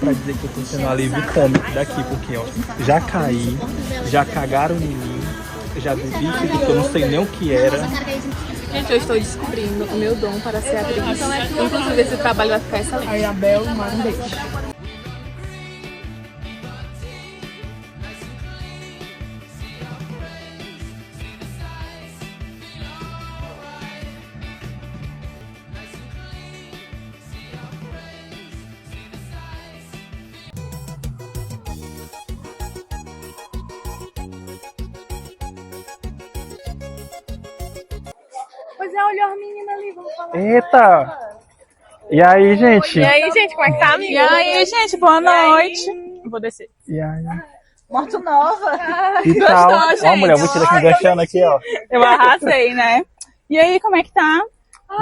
pra dizer que eu tô sendo alívio cômico daqui, porque, ó, já caí, já cagaram em mim, já bebi que eu não sei nem o que era. Gente, eu estou descobrindo o meu dom para ser atriz. Inclusive, esse trabalho vai ficar excelente. Aí, Abel, manda um beijo. Pois é, olhou a menina ali, vamos falar. Eita! E aí, gente? E aí, gente, como é que tá, amigo? E aí, gente, boa noite. Vou descer. E aí? Morto Nova. Que tal? Gostou, gente? Ó, mulher, vou tirar aqui enganchando aqui, ó. Eu arrasei, né? E aí, como é que tá?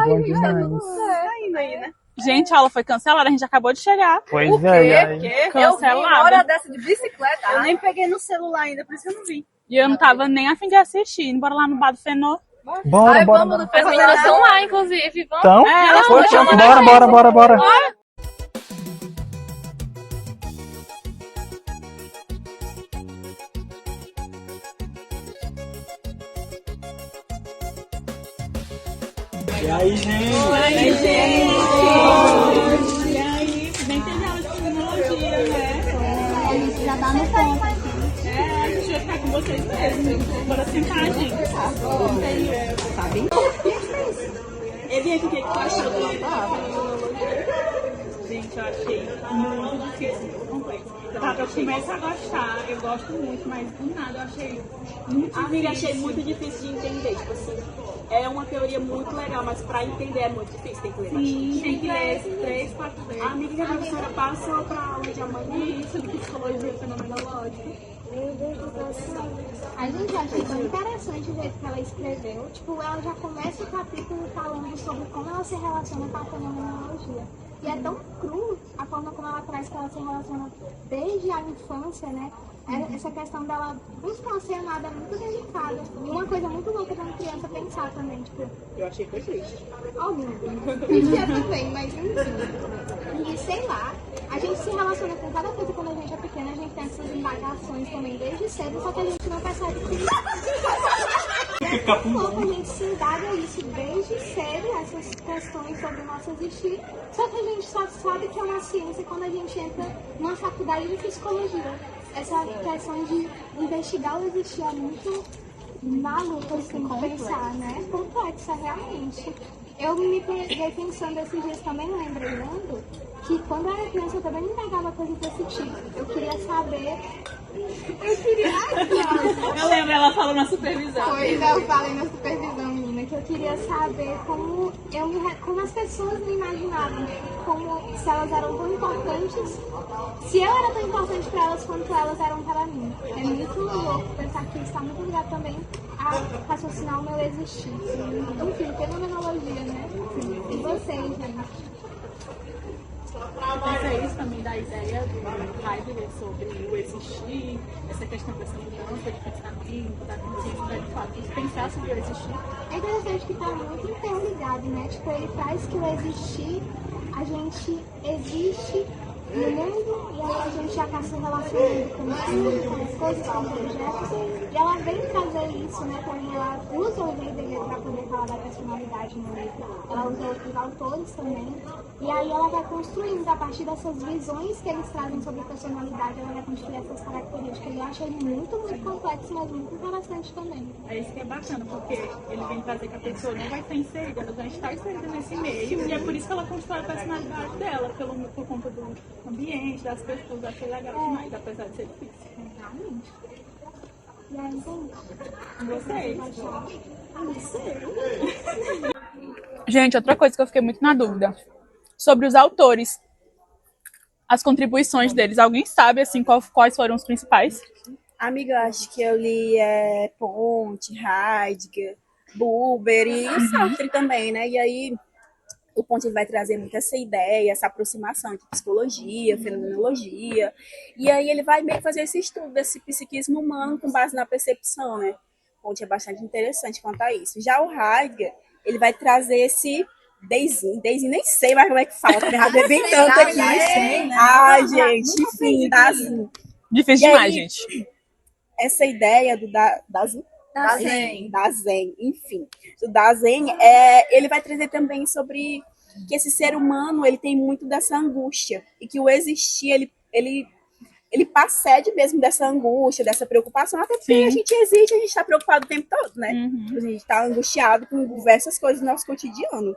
Bom demais. Tá indo aí, né? Gente, a aula foi cancelada, a gente acabou de chegar. Pois é, e aí? Eu vi Cancelada. hora dessa de bicicleta, eu nem peguei no celular ainda, por isso que eu não vi. E eu não tava nem a fim de assistir. Bora lá no bar do Fenô. Bora, Ai, bora, vamos bora. no festival. Elas estão lá, inclusive. Vamos. Então, poxa, bora. E aí, gente? E aí, bem que aula de criminologia, né? A gente já tá no ponto. A gente vai ficar com vocês mesmo. Bora sentar, gente. Ele aqui, o que tu achou do Gente, eu achei muito difícil, muito complexo. Eu começo a gostar, eu gosto muito, mas do nada eu achei muito difícil. Amiga, achei muito difícil de entender, tipo assim, é uma teoria muito legal, mas pra entender é muito difícil, tem que ler bastante. Tem que ler 3, 4 vezes. A amiga que a professora passou pra aula de amanhã. Isso de psicologia fenomenológica. A gente achou tão interessante o jeito que ela escreveu. Tipo, ela já começa o capítulo falando sobre como ela se relaciona com a fenomenologia. E é tão cru a forma como ela traz que ela se relaciona desde a infância, né? Essa questão dela buscar ser amada é muito delicada. E uma coisa muito louca da uma criança pensar também, tipo... Eu achei que foi triste. Óbvio, triste também, mas enfim. E sei lá, a gente se relaciona com cada coisa quando a gente é pequena, a gente tem essas indagações também desde cedo, só que a gente não percebe que... Fica É louco, a gente se indaga isso desde cedo, essas questões sobre o nosso existir, só que a gente só sabe que é uma ciência quando a gente entra numa faculdade de psicologia. Essa questão de investigar o existir é muito maluca, assim, pensar, né? Complexa, realmente. Eu me peguei pensando esses dias também, lembrando que quando eu era criança eu também me indagava coisas desse tipo. Eu queria saber... Eu lembro ela falando na supervisão. Pois é, eu falei na supervisão, menina, que eu queria saber como as pessoas me imaginavam, como se elas eram tão importantes, se eu era tão importante para elas quanto elas eram para mim. É muito louco pensar que isso está muito ligado também a raciocinar o meu existir. Enfim, fenomenologia, né? E vocês, gente? Mas é isso também da ideia do Heidegger sobre o existir, essa questão dessa mudança de pensamento, da consciência, de fato, de pensar sobre o existir. É interessante que está muito interligado, né? Tipo, ele traz que o existir, a gente existe no mundo e aí a gente já está se relacionando com o mundo, com as coisas, com os objetos. E ela vem trazer isso, né? Também ela usa o Heidegger para poder falar da personalidade no livro. Ela usa outros autores também. E aí ela vai construindo, a partir dessas visões que eles trazem sobre a personalidade, ela vai construir essas características. Eu achei muito, muito complexo, mas muito interessante também. É isso que é bacana, porque ele vem trazer que a pessoa não vai estar inserida, ela vai estar inserida nesse meio, e é por isso que ela constrói a personalidade dela, por conta do ambiente, das pessoas. Eu achei legal demais, apesar de ser difícil. Realmente. E aí, Gostei. gente? Gente, outra coisa que eu fiquei muito na dúvida, sobre os autores, as contribuições deles. Alguém sabe, assim, quais foram os principais? Amiga, eu acho que eu li Ponte, Heidegger, Buber e o Sartre também, né? E aí o Ponte vai trazer muito essa ideia, essa aproximação de psicologia, fenomenologia. E aí ele vai meio que fazer esse estudo desse psiquismo humano com base na percepção, né? Ponte é bastante interessante quanto a isso. Já o Heidegger, ele vai trazer esse Daisy, nem sei mais como é que fala, porque já bebi tanto aqui. Ai, gente, enfim, Dazinho. Difícil E demais, aí, gente. Essa ideia do Dazinho? Dazen, enfim. O Dazen, ele vai trazer também sobre que esse ser humano, ele tem muito dessa angústia, e que o existir, ele precede mesmo dessa angústia, dessa preocupação, até porque a gente existe, a gente está preocupado o tempo todo, né? A gente está angustiado com diversas coisas do nosso cotidiano.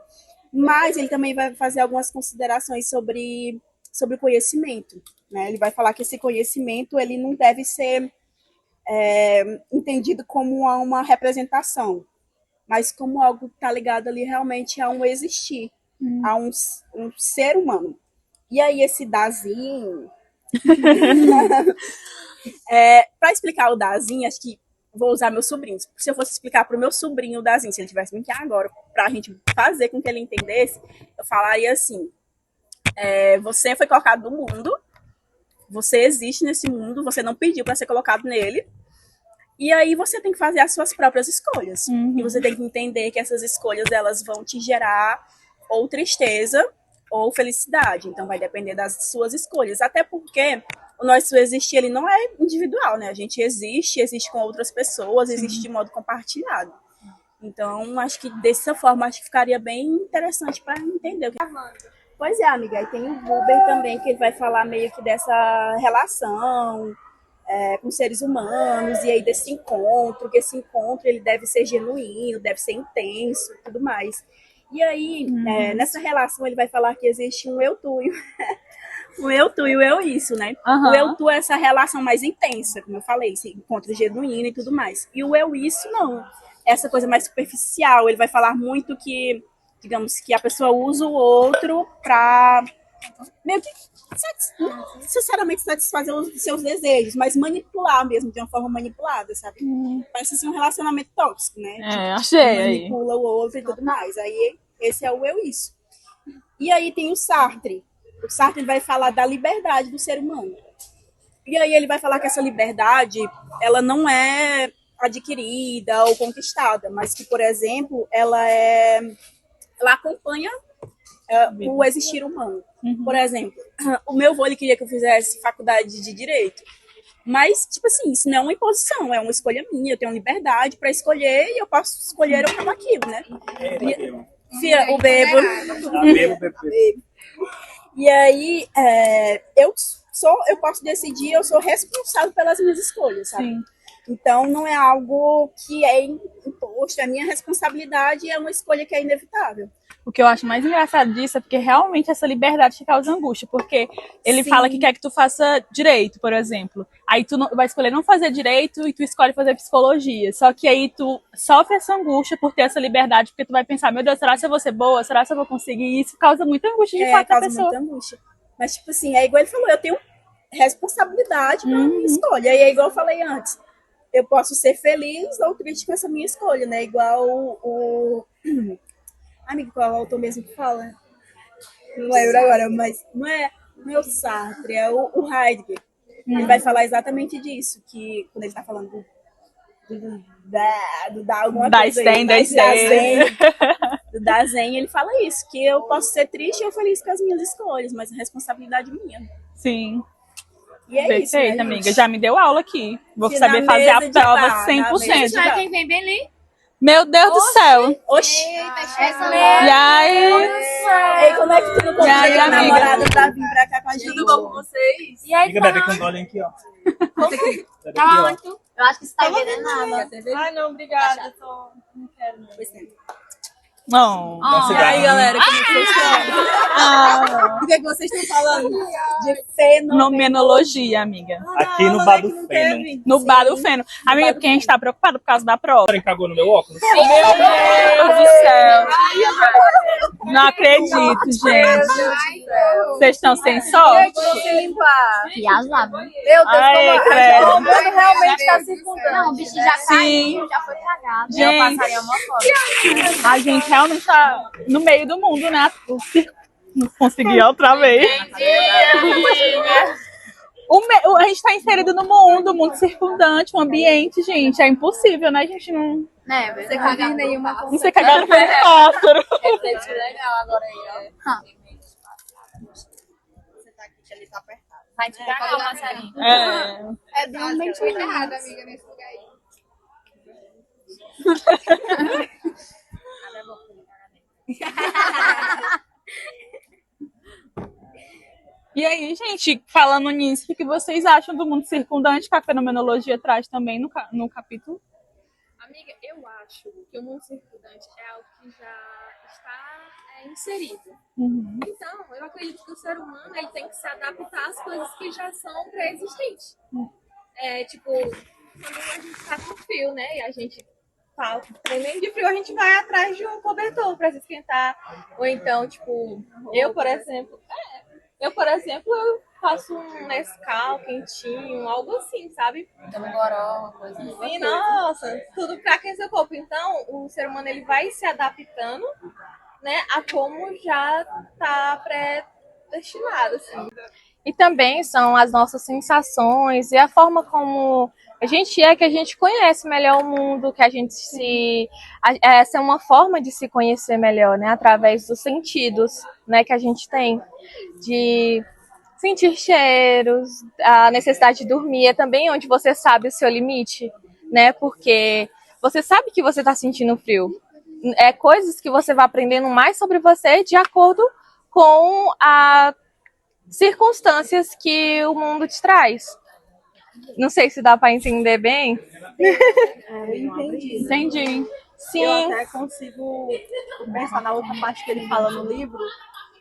Mas ele também vai fazer algumas considerações sobre o conhecimento, né? Ele vai falar que esse conhecimento, ele não deve ser entendido como uma representação, mas como algo que está ligado ali realmente a um existir, a um ser humano. E aí esse Dazinho... para explicar o Dazinho, acho que vou usar meus sobrinhos. Se eu fosse explicar para o meu sobrinho o Dazinho, se ele tivesse bem aqui agora, para a gente fazer com que ele entendesse, eu falaria assim: você foi colocado no mundo, você existe nesse mundo, você não pediu para ser colocado nele, e aí você tem que fazer as suas próprias escolhas. E você tem que entender que essas escolhas, elas vão te gerar ou tristeza ou felicidade. Então vai depender das suas escolhas. Até porque o nosso existir, ele não é individual, né? A gente existe com outras pessoas, existe de modo compartilhado. Então, acho que dessa forma, acho que ficaria bem interessante para entender o que... Pois é, amiga. Aí tem o Buber também, que ele vai falar meio que dessa relação com seres humanos, e aí desse encontro, que esse encontro ele deve ser genuíno, deve ser intenso e tudo mais. E aí, nessa relação, ele vai falar que existe um eu-tu. O eu-tu e o eu-isso, né? O eu-tu é essa relação mais intensa, como eu falei, esse encontro genuíno e tudo mais. E o eu-isso, não. Essa coisa mais superficial. Ele vai falar muito que, digamos, que a pessoa usa o outro para meio que não necessariamente satisfazer os seus desejos, mas manipular mesmo, de uma forma manipulada, sabe? Parece assim um relacionamento tóxico, né? Achei manipula o outro e tudo mais. Aí esse é o eu-isso. E aí tem o Sartre. O Sartre vai falar da liberdade do ser humano. E aí ele vai falar que essa liberdade, ela não é adquirida ou conquistada, mas que, por exemplo, ela acompanha o existir humano. Por exemplo, o meu avô, ele queria que eu fizesse faculdade de Direito. Mas, tipo assim, isso não é uma imposição, é uma escolha minha. Eu tenho liberdade para escolher e eu posso escolher eu como aquilo, né? O bebo. E aí, eu posso decidir, eu sou responsável pelas minhas escolhas, sabe? Sim. Então, não é algo que é imposto, é minha responsabilidade e é uma escolha que é inevitável. O que eu acho mais engraçado disso é porque realmente essa liberdade te causa angústia, porque ele fala que quer que tu faça direito, por exemplo. Aí tu vai escolher não fazer direito e tu escolhe fazer psicologia. Só que aí tu sofre essa angústia por ter essa liberdade, porque tu vai pensar, meu Deus, será que eu vou ser boa? Será que eu vou conseguir? E isso causa muita angústia de fato da pessoa. Causa muita angústia. Mas, tipo assim, é igual ele falou, eu tenho responsabilidade pela minha escolha. E é igual eu falei antes, eu posso ser feliz ou triste com essa minha escolha, né? Igual o... Amigo, qual é o autor mesmo que fala? Não lembro agora, mas não é o Sartre, é o Heidegger. Ele vai falar exatamente disso, que quando ele está falando do alguma coisa do Dasein, ele fala isso, que eu posso ser triste ou feliz com as minhas escolhas, mas a responsabilidade é minha. Sim. E é perfeito, isso, né, amiga. Já me deu aula aqui. Vou saber fazer a prova 100%. Sabe quem vem bem ali? Meu Deus do céu. Oxi. E aí? Ei, como é que tu não consegue a namorada pra vir pra cá com a gente? Tudo bom com vocês? E aí, Amiga, bebe com dólar aqui, ó. Tá muito. Eu acho que você tá entendendo nada. Ai, não, obrigada. Não quero, não. Não. E aí, galera, como é que vocês estão? O que vocês estão falando? De Fenomenologia, amiga. Aqui no Bar do Feno. No Bar do Feno. Amiga, porque a gente tá preocupado por causa da prova. Você cagou no meu óculos? Meu Deus do céu. Não acredito, gente. Vocês estão sem sorte? E azar, viu? Meu Deus, Ai, credo. todo mundo realmente tá circundando. Não, o bicho já caiu, já foi cagado. Gente, a gente realmente tá no meio do mundo, né? Não consegui outra vez. A gente tá inserido no mundo, o mundo circundante, o ambiente, gente. É impossível, né? A gente não Né, você não vi nenhuma Não sei cagar no pássaro. refletir legal agora aí, ó. Você tá aqui, que ele tá apertado. Vai te cagar o passarinho. É bem mente errada, amiga, nesse lugar aí. E aí, gente, falando nisso, o que vocês acham do mundo circundante que a fenomenologia traz também no capítulo? Amiga, eu acho que o mundo circundante é algo que já está inserido. Então, eu acredito que o ser humano ele tem que se adaptar às coisas que já são pré-existentes. Tipo, quando a gente está com frio, né? E a gente tá tremendo de frio, a gente vai atrás de um cobertor para se esquentar. Ou então, tipo, eu, por exemplo, eu faço um Nescau quentinho, algo assim, sabe? Então, goró, uma coisa assim. E, nossa, tudo pra aquecer o corpo. Então, o ser humano ele vai se adaptando, né, a como já tá predestinado, assim. E também são as nossas sensações e a forma como a gente que a gente conhece melhor o mundo, que a gente essa é uma forma de se conhecer melhor, né, através dos sentidos, né, que a gente tem, de sentir cheiros, a necessidade de dormir, é também onde você sabe o seu limite, né, porque você sabe que você está sentindo frio. É coisas que você vai aprendendo mais sobre você de acordo com as circunstâncias que o mundo te traz. Não sei se dá para entender bem. Entendi. Sim. Eu até consigo pensar na outra parte que ele fala no livro,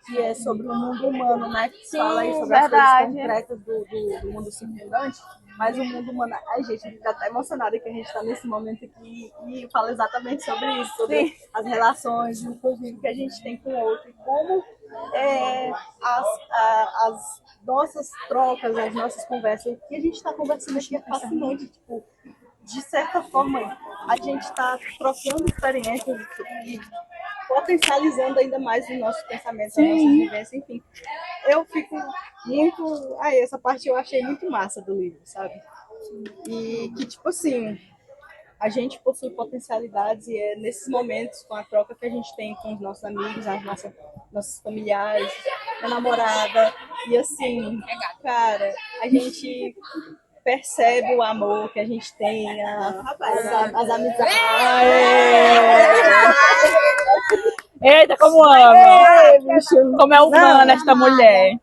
que é sobre o mundo humano, né? Que fala aí sobre as coisas concretas do mundo circundante. Mas o mundo humano, a gente fica até emocionada que a gente está nesse momento aqui e fala exatamente sobre isso, sobre as relações, o convívio que a gente tem com o outro e como as nossas trocas, as nossas conversas, o que a gente está conversando aqui é fascinante, tipo, de certa forma a gente está trocando experiências e potencializando ainda mais os nossos pensamentos, as nossas vivências, enfim. Eu fico muito... essa parte eu achei muito massa do livro, sabe? E que, tipo assim, a gente possui potencialidades e é nesses momentos, com a troca que a gente tem com os nossos amigos, as nossos familiares, a namorada, e assim, cara, a gente percebe o amor que a gente tem, as amizades. Eita, como ama! Como é humana esta mulher.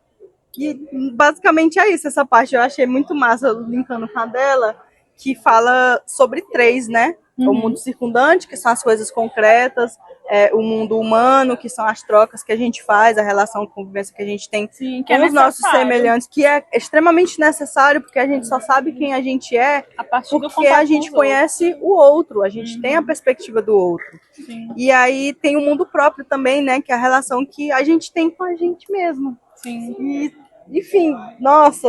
E basicamente é isso, essa parte eu achei muito massa, linkando com a dela, que fala sobre três, né? O mundo circundante, que são as coisas concretas, o mundo humano, que são as trocas que a gente faz, a relação de convivência que a gente tem com os nossos semelhantes, que é extremamente necessário, porque a gente só sabe quem a gente é porque a gente conhece o outro, a gente tem a perspectiva do outro. E aí tem o mundo próprio também, né? Que é a relação que a gente tem com a gente mesmo. E, enfim, nossa...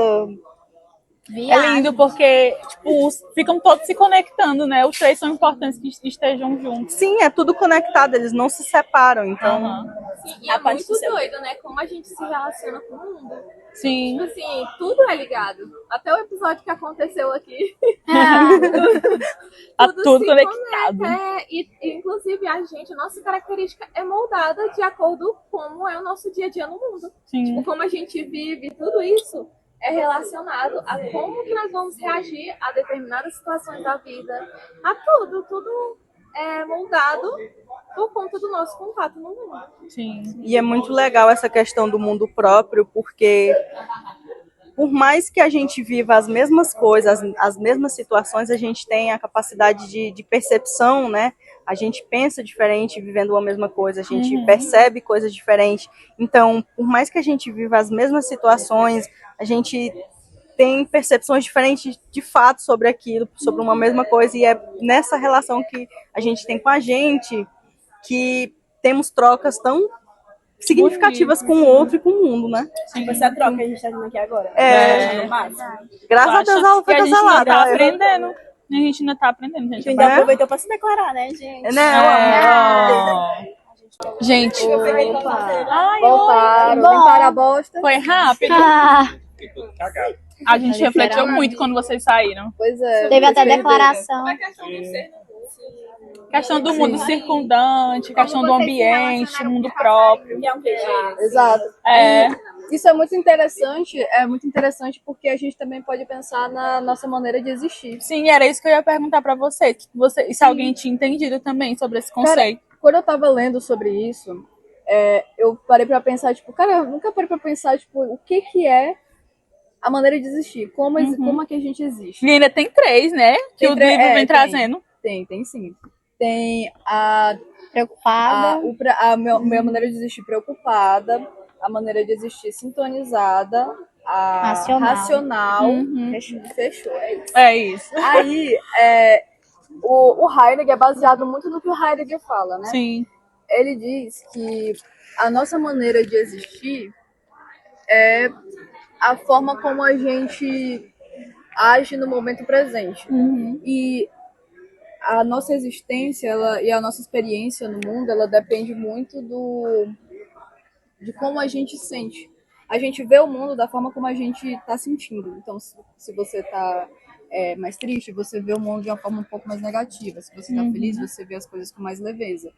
É lindo porque, tipo, ficam todos se conectando, né? Os três são importantes que estejam juntos. Sim, é tudo conectado, eles não se separam, então... Sim, e é muito doido, né? Como a gente se relaciona com o mundo. Sim. Tipo assim, tudo é ligado. Até o episódio que aconteceu aqui. Tá tudo conectado. E, inclusive, a nossa característica é moldada de acordo com como é o nosso dia a dia no mundo. Sim. Tipo, como a gente vive, tudo isso é relacionado a como que nós vamos reagir a determinadas situações da vida, a tudo é moldado por conta do nosso contato no mundo. Sim. E é muito legal essa questão do mundo próprio, porque por mais que a gente viva as mesmas coisas, as mesmas situações, a gente tem a capacidade de percepção, né? A gente pensa diferente vivendo a mesma coisa, a gente percebe coisas diferentes. Então, por mais que a gente viva as mesmas situações, a gente tem percepções diferentes de fato sobre aquilo, sobre uma mesma coisa, e é nessa relação que a gente tem com a gente que temos trocas tão significativas com o outro e com o mundo, né? Sim. Essa troca que a gente está tendo aqui agora. Graças a Deus ela foi cancelada. Tá aprendendo. A gente ainda tá aprendendo. A gente ainda aproveitou para se declarar, né, gente? Gente, Voltaram, limparam a bosta. Foi rápido. A gente refletiu muito quando vocês saíram. Pois é. Teve até declaração. A questão do ser Questão do mundo circundante, questão do vocês se ambiente, relacionaram mundo com a próprio. Que é um queijo. Exato. É. E isso é muito interessante porque a gente também pode pensar na nossa maneira de existir. Sim, era isso que eu ia perguntar pra você. Se alguém tinha entendido também sobre esse conceito. Quando eu tava lendo sobre isso, eu parei pra pensar, tipo, cara, eu nunca parei pra pensar, tipo, o que que é a maneira de existir, como é que a gente existe. E ainda tem 3, né? Que Tem o três- livro vem tem. trazendo. Tem sim. Tem a Preocupada. minha maneira de existir preocupada, a maneira de existir sintonizada, a racional. Fechou, é isso. É isso. Aí, o Heidegger é baseado muito no que o Heidegger fala, né? Sim. Ele diz que a nossa maneira de existir é a forma como a gente age no momento presente. E a nossa existência e a nossa experiência no mundo, ela depende muito de como a gente sente. A gente vê o mundo da forma como a gente está sentindo. Então, se você está mais triste, você vê o mundo de uma forma um pouco mais negativa. Se você está feliz, você vê as coisas com mais leveza.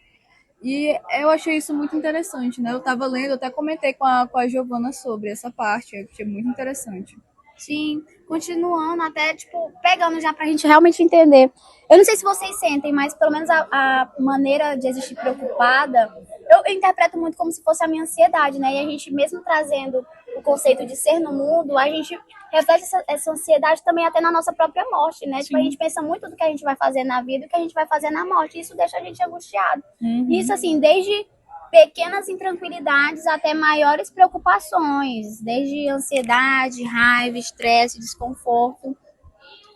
E eu achei isso muito interessante, né? Eu estava lendo, eu até comentei com a Giovana sobre essa parte, eu achei muito interessante. Sim, continuando até, tipo, pegando já pra gente realmente entender. Eu não sei se vocês sentem, mas pelo menos a maneira de existir preocupada, eu interpreto muito como se fosse a minha ansiedade, né? E a gente, mesmo trazendo o conceito de ser no mundo, a gente reflete essa ansiedade também até na nossa própria morte, né? Tipo, a gente pensa muito do que a gente vai fazer na vida e o que a gente vai fazer na morte. E isso deixa a gente angustiado. Isso, assim, desde pequenas intranquilidades até maiores preocupações, desde ansiedade, raiva, estresse, desconforto.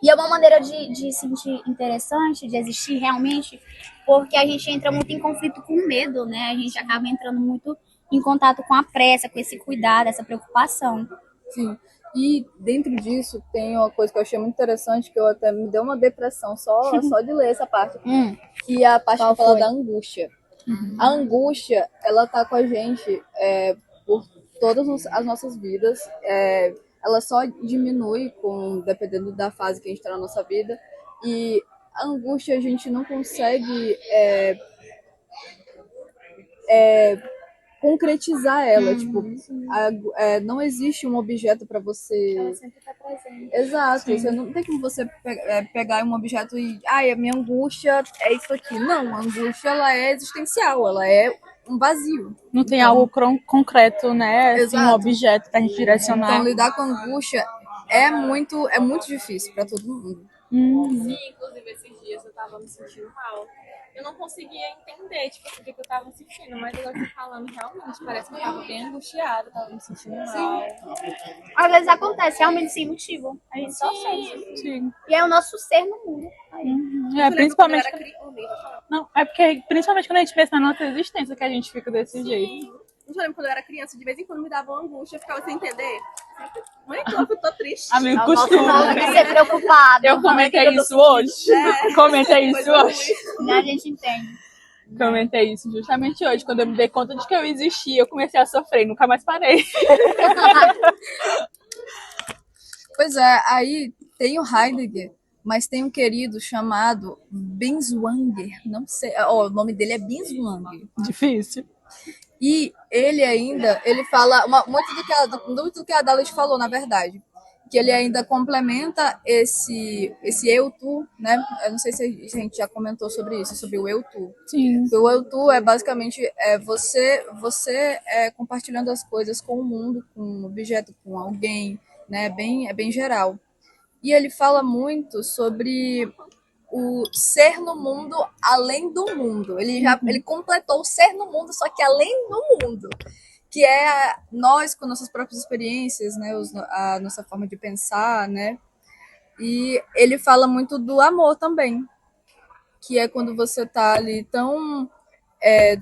E é uma maneira de sentir interessante, de existir realmente, porque a gente entra muito em conflito com o medo, né? A gente acaba entrando muito em contato com a pressa, com esse cuidado, essa preocupação. Sim. E dentro disso tem uma coisa que eu achei muito interessante, que eu até me deu uma depressão só de ler essa parte, que é a parte que fala da angústia. A angústia, ela tá com a gente por todas as nossas vidas. Ela só diminui dependendo da fase que a gente tá na nossa vida. E a angústia a gente não consegue concretizar ela. Tipo, não existe um objeto para você. Ela sempre tá presente. Exato, você não tem como você pegar um objeto e a minha angústia é isso aqui. Não, a angústia ela é existencial, ela é um vazio. Não tem algo concreto, né? Assim, um Exato. objeto pra gente direcionar. Então lidar com angústia é muito difícil para todo mundo. Sim, inclusive esses dias eu tava me sentindo mal. Eu não conseguia entender, tipo, o que eu tava sentindo, mas agora que eu tô falando, realmente, parece que eu tava bem angustiada, tava me sentindo mal. Às vezes acontece realmente sem motivo. A gente só sente. Sim. E é o nosso ser no mundo. Principalmente. Não, é porque principalmente quando a gente pensa na nossa existência que a gente fica desse jeito. Eu lembro quando eu era criança, de vez em quando me dava uma angústia, eu ficava sem entender. Mãe, eu tô triste. Amigo, Modo costume. de ser preocupado. Eu comentei isso hoje. Comentei isso hoje. A gente entende. Comentei isso justamente hoje. Quando eu me dei conta de que eu existia, eu comecei a sofrer e nunca mais parei. Pois é, aí tem o Heidegger, mas tem um querido chamado Binswanger. Não sei, o nome dele é Binswanger. Difícil. E ele fala muito do que a Dalit falou, na verdade. Que ele ainda complementa esse eu-tu, né? Eu não sei se a gente já comentou sobre isso, sobre o eu-tu. Sim. O eu-tu é basicamente você compartilhando as coisas com o mundo, com um objeto, com alguém, né? É bem geral. E ele fala muito sobre o ser no mundo além do mundo. Ele completou o ser no mundo, só que além do mundo. Que é nós com nossas próprias experiências, né? A nossa forma de pensar, né? E ele fala muito do amor também. Que é quando você tá ali tão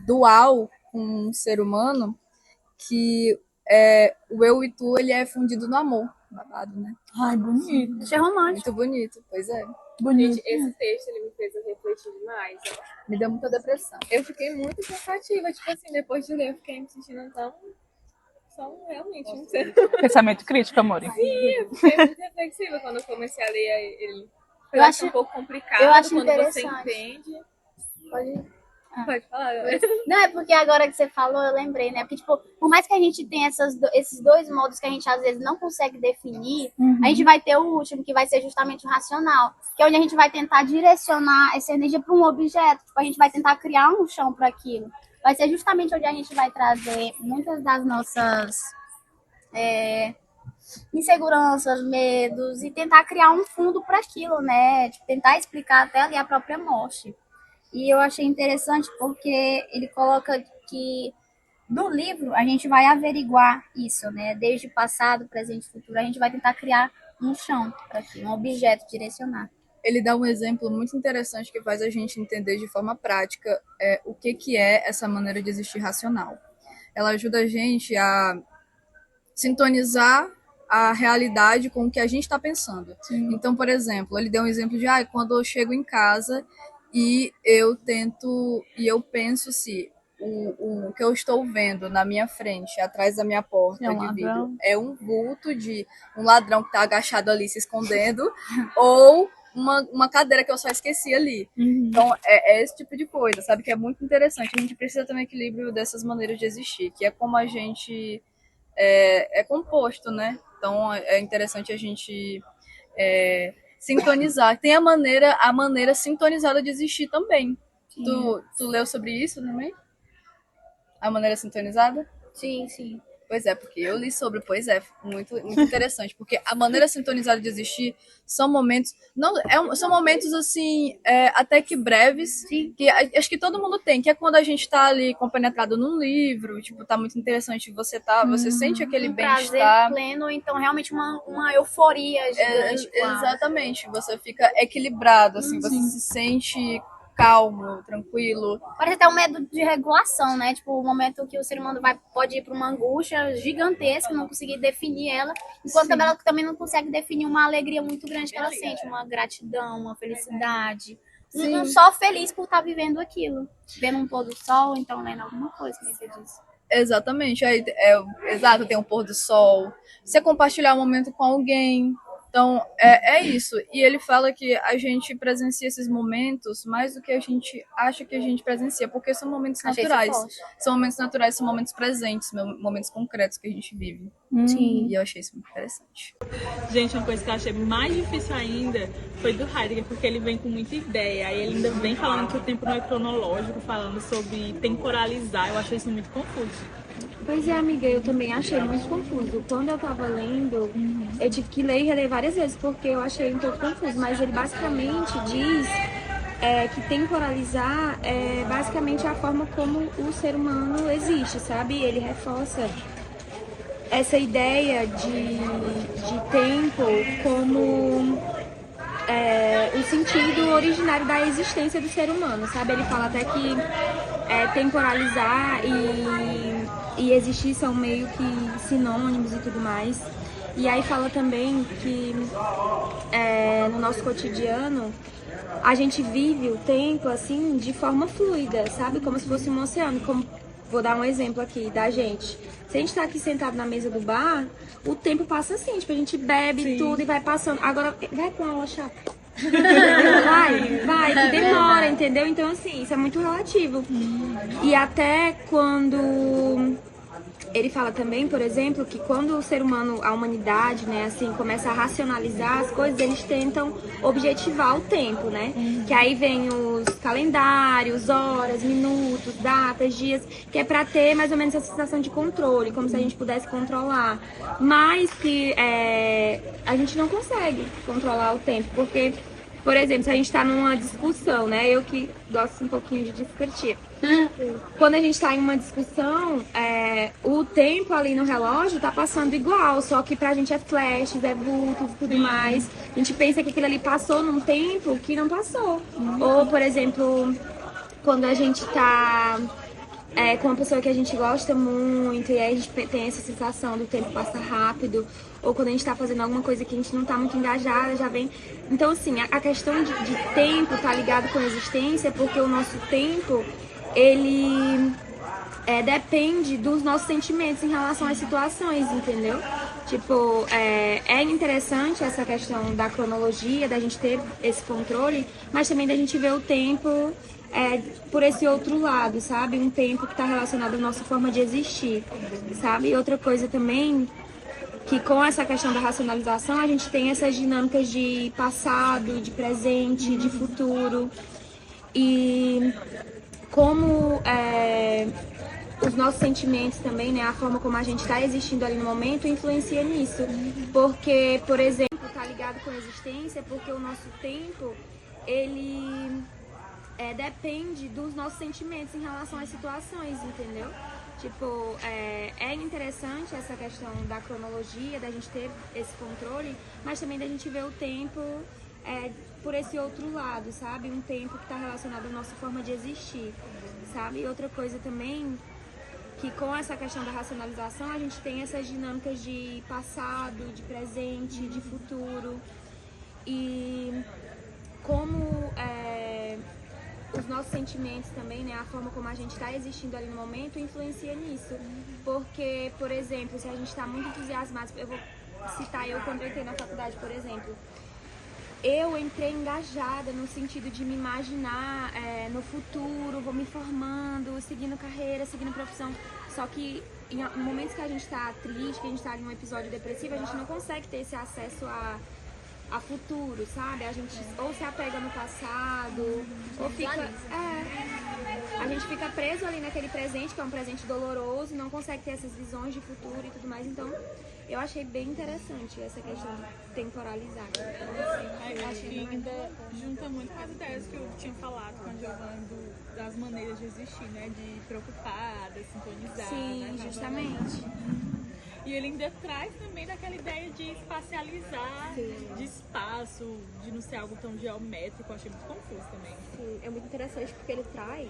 dual com um ser humano que o eu e tu, ele é fundido no amor. Babado, né? Ai, bonito. Achei romântico. Muito bonito, pois é. Bonito. Gente, esse texto ele me fez refletir demais. Me deu muita depressão. Eu fiquei muito pensativa, tipo assim, depois de ler, eu fiquei me sentindo realmente um ser. Pensamento crítico, amor. Eu fiquei muito reflexiva quando eu comecei a ler ele. Eu acho um pouco complicado eu acho quando você interessante. entende. Pode ir. Pode falar. Não, é porque agora que você falou, eu lembrei, né? Porque, tipo, por mais que a gente tenha esses dois modos que a gente às vezes não consegue definir, a gente vai ter o último, que vai ser justamente o racional, que é onde a gente vai tentar direcionar essa energia para um objeto. Tipo, a gente vai tentar criar um chão para aquilo. Vai ser justamente onde a gente vai trazer muitas das nossas inseguranças, medos, e tentar criar um fundo para aquilo, né? Tipo, tentar explicar até ali a própria morte. E eu achei interessante porque ele coloca que no livro a gente vai averiguar isso, né? Desde passado, presente e futuro, a gente vai tentar criar um chão para aquilo, um objeto direcionar. Ele dá um exemplo muito interessante que faz a gente entender de forma prática o que é essa maneira de existir racional. Ela ajuda a gente a sintonizar a realidade com o que a gente está pensando. Sim. Então, por exemplo, ele deu um exemplo de quando eu chego em casa e eu penso se o que eu estou vendo na minha frente, atrás da minha porta de vidro, é um vulto de um ladrão que está agachado ali se escondendo ou uma cadeira que eu só esqueci ali. Então, é esse tipo de coisa, sabe? Que é muito interessante. A gente precisa ter um equilíbrio dessas maneiras de existir, que é como a gente é composto, né? Então, é interessante a gente sintonizar. Tem a maneira sintonizada de existir também. Tu leu sobre isso também? A maneira sintonizada? Sim, sim. Pois é, porque eu li sobre, muito interessante, porque a maneira sintonizada de existir são momentos, são momentos assim, até que breves, sim, que acho que todo mundo tem, que é quando a gente tá ali compenetrado num livro, tipo, tá muito interessante, você sente aquele bem-estar. Prazer pleno, ou então realmente uma euforia gigante. Exatamente, você fica equilibrado, assim, você se sente calmo, tranquilo. Parece até um medo de regulação, né? Tipo, o momento que o ser humano pode ir para uma angústia gigantesca, não conseguir definir ela, enquanto ela também não consegue definir uma alegria muito grande que ela sente, uma gratidão, uma felicidade. Um só feliz por estar vivendo aquilo. Vendo um pôr do sol, então lendo alguma coisa, como você disse. Exatamente. Exato, tem um pôr do sol. Você compartilhar um momento com alguém. Então, é isso. E ele fala que a gente presencia esses momentos mais do que a gente acha que a gente presencia, porque são momentos naturais. São momentos naturais, são momentos presentes, momentos concretos que a gente vive. Sim. E eu achei isso muito interessante. Gente, uma coisa que eu achei mais difícil ainda foi do Heidegger, porque ele vem com muita ideia. Aí ele ainda vem falando que o tempo não é cronológico, falando sobre temporalizar. Eu achei isso muito confuso. Pois é, amiga, eu também achei muito confuso. Quando eu tava lendo, eu tive que ler e reler várias vezes, porque eu achei um pouco confuso. Mas ele basicamente diz que temporalizar é basicamente a forma como o ser humano existe, sabe? Ele reforça essa ideia de tempo como o sentido originário da existência do ser humano, sabe? Ele fala até que temporalizar e existir são meio que sinônimos e tudo mais. E aí fala também que no nosso cotidiano a gente vive o tempo assim de forma fluida, sabe? Como se fosse um oceano. Vou dar um exemplo aqui da gente. Se a gente tá aqui sentado na mesa do bar, o tempo passa assim, tipo, a gente bebe tudo e vai passando. Agora, vai com aula chata. Vai, que demora, entendeu? Então, assim, isso é muito relativo. E até quando ele fala também, por exemplo, que quando o ser humano, a humanidade, né, assim, começa a racionalizar as coisas, eles tentam objetivar o tempo, né? Que aí vem os calendários, horas, minutos, datas, dias, que é pra ter mais ou menos essa sensação de controle, como se a gente pudesse controlar. Mas que a gente não consegue controlar o tempo, porque, por exemplo, se a gente tá numa discussão, né? Eu que gosto um pouquinho de discutir. Quando a gente tá em uma discussão, o tempo ali no relógio tá passando igual, só que pra gente é flashes, é vultos e tudo mais. A gente pensa que aquilo ali passou num tempo que não passou. Ou, por exemplo, quando a gente tá com uma pessoa que a gente gosta muito e aí a gente tem essa sensação do tempo passa rápido, ou quando a gente tá fazendo alguma coisa que a gente não tá muito engajada, já vem. Então, assim, a questão de tempo tá ligado com a existência, porque o nosso tempo, ele depende dos nossos sentimentos em relação às situações, entendeu? Tipo, é interessante essa questão da cronologia, da gente ter esse controle, mas também da gente ver o tempo por esse outro lado, sabe? Um tempo que está relacionado à nossa forma de existir, sabe? E outra coisa também, que com essa questão da racionalização, a gente tem essas dinâmicas de passado, de presente, de futuro. E como os nossos sentimentos também, né, a forma como a gente está existindo ali no momento, influencia nisso. Porque, por exemplo, tá ligado com a existência, porque o nosso tempo, ele depende dos nossos sentimentos em relação às situações, entendeu? Tipo, é interessante essa questão da cronologia, da gente ter esse controle, mas também da gente ver o tempo por esse outro lado, sabe? Um tempo que está relacionado à nossa forma de existir, sabe? E outra coisa também, que com essa questão da racionalização, a gente tem essas dinâmicas de passado, de presente, de futuro. E como os nossos sentimentos também, né, a forma como a gente está existindo ali no momento, influencia nisso. Porque, por exemplo, se a gente está muito entusiasmado, eu vou citar eu quando eu entrei na faculdade, por exemplo. Eu entrei engajada no sentido de me imaginar no futuro, vou me formando, seguindo carreira, seguindo profissão. Só que em momentos que a gente está triste, que a gente está em um episódio depressivo, a gente não consegue ter esse acesso a futuro, sabe? A gente ou se apega no passado, ou fica... a gente fica preso ali naquele presente, que é um presente doloroso, não consegue ter essas visões de futuro e tudo mais. Então, eu achei bem interessante essa questão de temporalizar. Acho que ainda junta muito com as ideias que eu tinha falado com a Giovana das maneiras de existir, né? De preocupada, sintonizar. Sim, né? justamente. E ele ainda traz também daquela ideia de espacializar, de espaço, de não ser algo tão geométrico. Eu achei muito confuso também. Sim, é muito interessante porque ele traz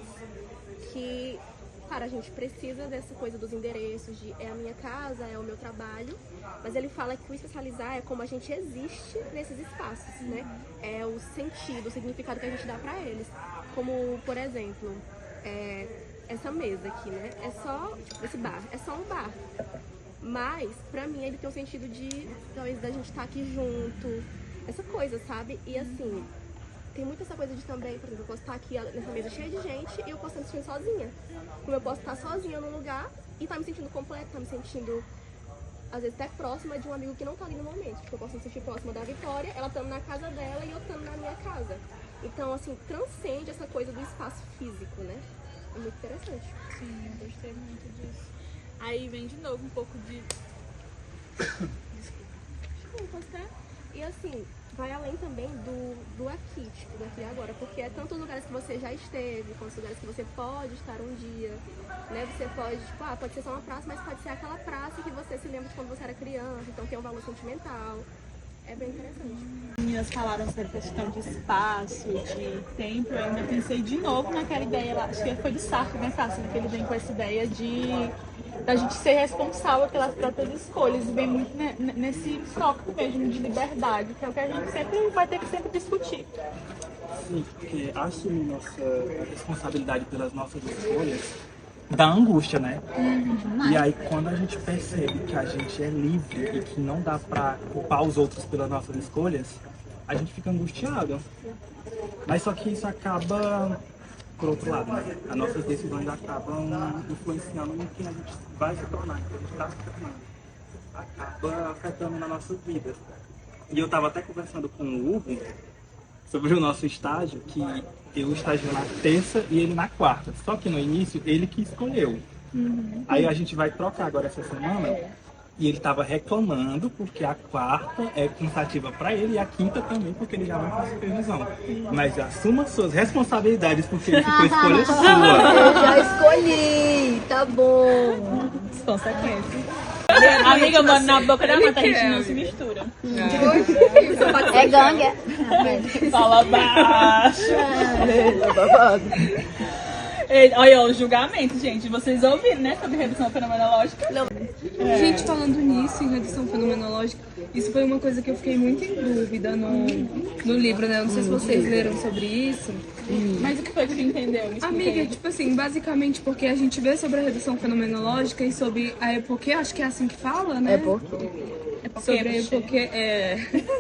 que, cara, a gente precisa dessa coisa dos endereços, de é a minha casa, é o meu trabalho, mas ele fala que o espacializar é como a gente existe nesses espaços, né? É o sentido, o significado que a gente dá pra eles. Como, por exemplo, essa mesa aqui, né? É só, tipo, esse bar, é só um bar. Mas, pra mim, ele tem um sentido de, talvez, da gente estar aqui junto, essa coisa, sabe? E assim, tem muito essa coisa de também, por exemplo, eu posso estar aqui nessa mesa cheia de gente e eu posso estar me sentindo sozinha. Como eu posso estar sozinha num lugar e estar me sentindo completa, estar me sentindo, às vezes, até próxima de um amigo que não tá ali no momento. Tipo, eu posso me sentir próxima da Vitória, ela estando na casa dela e eu estando na minha casa. Então, assim, transcende essa coisa do espaço físico, né? É muito interessante. Sim, eu gostei muito disso. Aí vem de novo um pouco de... Desculpa, tá? E assim, vai além também do aqui, tipo, daqui e agora, porque é tantos lugares que você já esteve, quantos lugares que você pode estar um dia, né? Você pode, tipo, pode ser só uma praça, mas pode ser aquela praça que você se lembra de quando você era criança, então tem um valor sentimental. É bem interessante. As meninas falaram sobre a questão de espaço, de tempo. Eu ainda pensei de novo naquela ideia lá, acho que foi do Sartre, né, Sartre, que ele vem com essa ideia da gente ser responsável pelas próprias escolhas, e vem muito nesse foco mesmo de liberdade, que é o que a gente sempre vai ter que sempre discutir. Sim, porque assumir nossa responsabilidade pelas nossas escolhas dá angústia, né? E aí quando a gente percebe que a gente é livre e que não dá pra culpar os outros pelas nossas escolhas, a gente fica angustiado. Mas só que isso acaba, por outro lado, né? As nossas decisões acabam influenciando no que a gente vai se tornar, no que a gente está se tornando. Acaba afetando na nossa vida. E eu estava até conversando com o Hugo sobre o nosso estágio, que eu estagio na terça e ele na quarta. Só que no início, ele que escolheu. Aí a gente vai trocar agora essa semana. E ele estava reclamando porque a quarta é cansativa para ele e a quinta também, porque ele já vai para supervisão. Mas assuma suas responsabilidades, porque ele ficou escolha sua. Eu já escolhi, tá bom. Consequências. Amiga, mano, na boca da mata a gente não se mistura. É gangue, é? Fala baixo. Olha o julgamento, gente. Vocês ouviram, né? Sobre redução fenomenológica? Não. Gente, falando nisso, em redução fenomenológica, isso foi uma coisa que eu fiquei muito em dúvida no livro, né? Eu não sei se vocês leram sobre isso. Mas o que foi que você entendeu? Amiga, tipo assim, basicamente porque a gente vê sobre a redução fenomenológica e sobre a EPOQ, acho que é assim que fala, né? EPOQ. sobre porque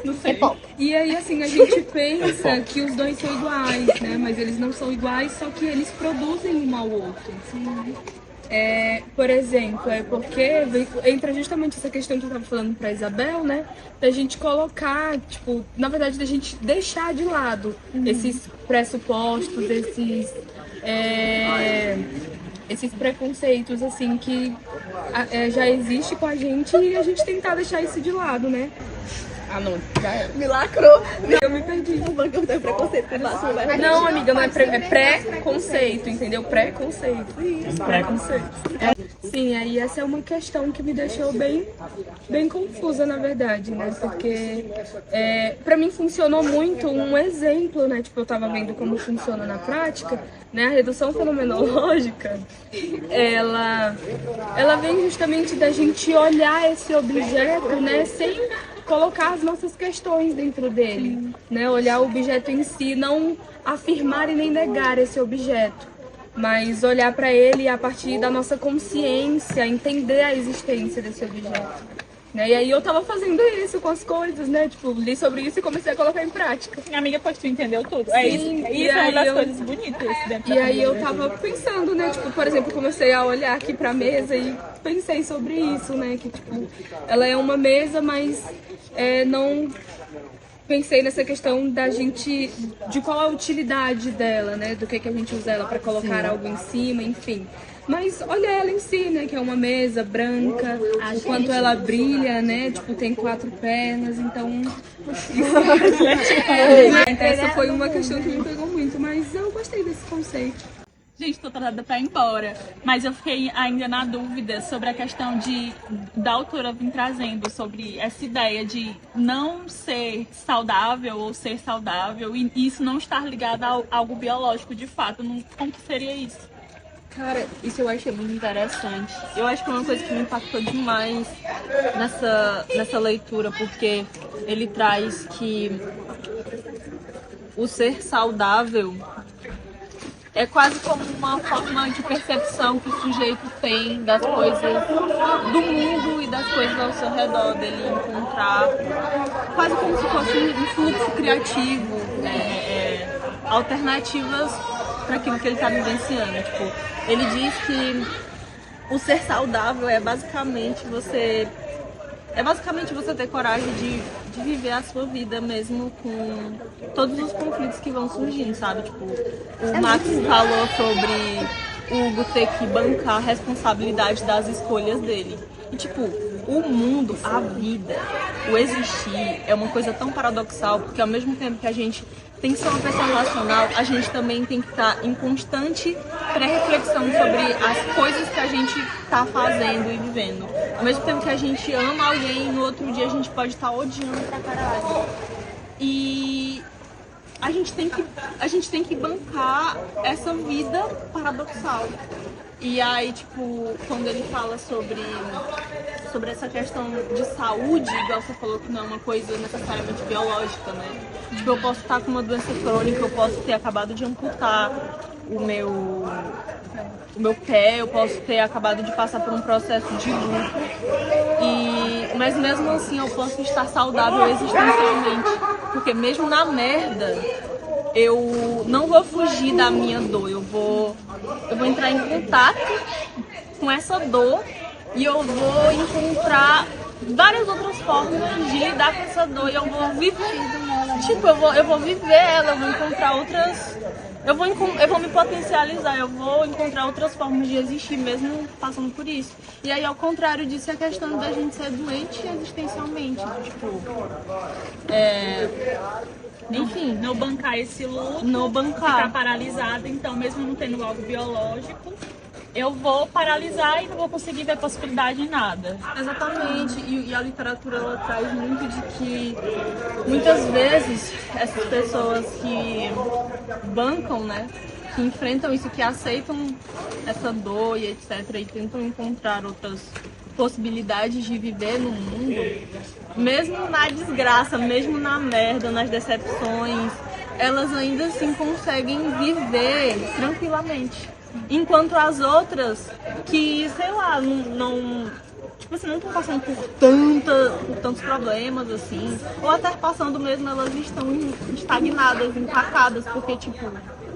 não sei. E aí, assim, a gente pensa que os dois são iguais, né? Mas eles não são iguais, só que eles produzem um ao outro. Por exemplo, é porque entra justamente essa questão que eu tava falando pra Isabel, né? Da gente colocar, tipo, na verdade, da gente deixar de lado esses pressupostos, esses preconceitos, assim, que já existe com a gente e a gente tentar deixar isso de lado, né? Ah, não, já era. Me lacrou. Eu me perdi. Eu tenho preconceito com isso, né? Não, amiga, não é pré-conceito, entendeu? Preconceito. Isso, preconceito. Sim, aí essa é uma questão que me deixou bem confusa, na verdade, né? Porque pra mim funcionou muito um exemplo, né? Tipo, eu tava vendo como funciona na prática, né? A redução fenomenológica, ela vem justamente da gente olhar esse objeto, né? Sem colocar as nossas questões dentro dele, né? Olhar o objeto em si, não afirmar e nem negar esse objeto, mas olhar para ele a partir da nossa consciência, entender a existência desse objeto, né? E aí eu tava fazendo isso com as coisas, né? Tipo, li sobre isso e comecei a colocar em prática. Minha amiga, pode tu entendeu tudo. Sim, isso é uma das coisas bonitas dentro E da aí eu família. tava pensando, né? Tipo, por exemplo, comecei a olhar aqui pra mesa e pensei sobre isso, né? Que, tipo, ela é uma mesa, mas não pensei nessa questão da gente, de qual a utilidade dela, né? Do que a gente usa ela pra colocar algo em cima, enfim. Mas olha ela em si, né? Que é uma mesa branca, o quanto ela brilha, né? Tipo, tem 4 pernas, então... Essa foi uma questão que me pegou muito, mas eu gostei desse conceito. Gente, tô tratada pra ir embora, mas eu fiquei ainda na dúvida sobre a questão da autora vir trazendo sobre essa ideia de não ser saudável ou ser saudável e isso não estar ligado a algo biológico de fato. Como que seria isso? Cara, isso eu achei muito interessante. Eu acho que é uma coisa que me impactou demais nessa leitura, porque ele traz que o ser saudável é quase como uma forma de percepção que o sujeito tem das coisas do mundo e das coisas ao seu redor, dele encontrar quase como se fosse um fluxo criativo, alternativas para aquilo que ele está vivenciando. Tipo, ele diz que o ser saudável é basicamente você ter coragem de viver a sua vida mesmo com todos os conflitos que vão surgindo, sabe? Tipo, o Max falou sobre o Hugo ter que bancar a responsabilidade das escolhas dele. E tipo, o mundo, a vida, o existir é uma coisa tão paradoxal, porque ao mesmo tempo que a gente tem que ser uma pessoa racional, a gente também tem que estar em constante pré-reflexão sobre as coisas que a gente está fazendo e vivendo. Ao mesmo tempo que a gente ama alguém, no outro dia a gente pode estar odiando pra caralho. E a gente tem que bancar essa vida paradoxal. E aí, tipo, quando ele fala sobre essa questão de saúde, igual você falou que não é uma coisa necessariamente biológica, né? Tipo, eu posso estar com uma doença crônica, eu posso ter acabado de amputar o meu pé, eu posso ter acabado de passar por um processo de luto. Mas mesmo assim eu posso estar saudável existencialmente. Porque mesmo na merda, eu não vou fugir da minha dor, eu vou entrar em contato com essa dor e eu vou encontrar várias outras formas de lidar com essa dor e eu vou viver, tipo, eu vou viver ela, eu vou encontrar outras, eu vou me potencializar, eu vou encontrar outras formas de existir mesmo passando por isso. E aí, ao contrário disso, é a questão da gente ser doente existencialmente, tipo, Enfim, não bancar esse luto, não bancar, ficar paralisada, então mesmo não tendo algo biológico, eu vou paralisar e não vou conseguir ver possibilidade em nada. Exatamente, e a literatura ela traz muito de que muitas vezes essas pessoas que bancam, né, que enfrentam isso, que aceitam essa dor e etc, e tentam encontrar outras possibilidades de viver no mundo, mesmo na desgraça, mesmo na merda, nas decepções, elas ainda assim conseguem viver tranquilamente. Enquanto as outras que, sei lá, tipo assim, não estão passando por tantos problemas, assim, ou até passando mesmo, elas estão estagnadas, empacadas, porque, tipo,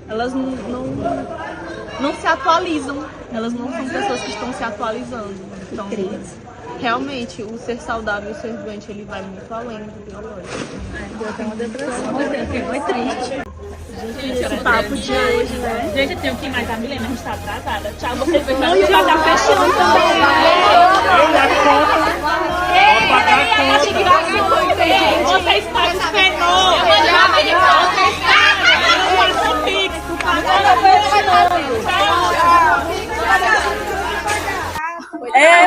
elas não se atualizam, elas não são pessoas que estão se atualizando. Então, realmente, o ser saudável e o ser doente, ele vai muito além do biológico. Deu até uma depressão. Muito triste. Gente, esse papo de hoje, né? Gente, eu tenho que ir mais a Milena, a gente tá atrasada. Tchau, vocês dois. Não, já tá fechando também. Vocês pagam os fenômenos.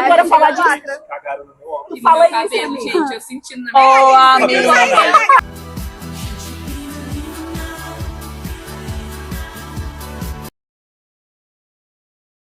Bora falar disso. Fala isso, gente. Eu sentindo na minha amiga.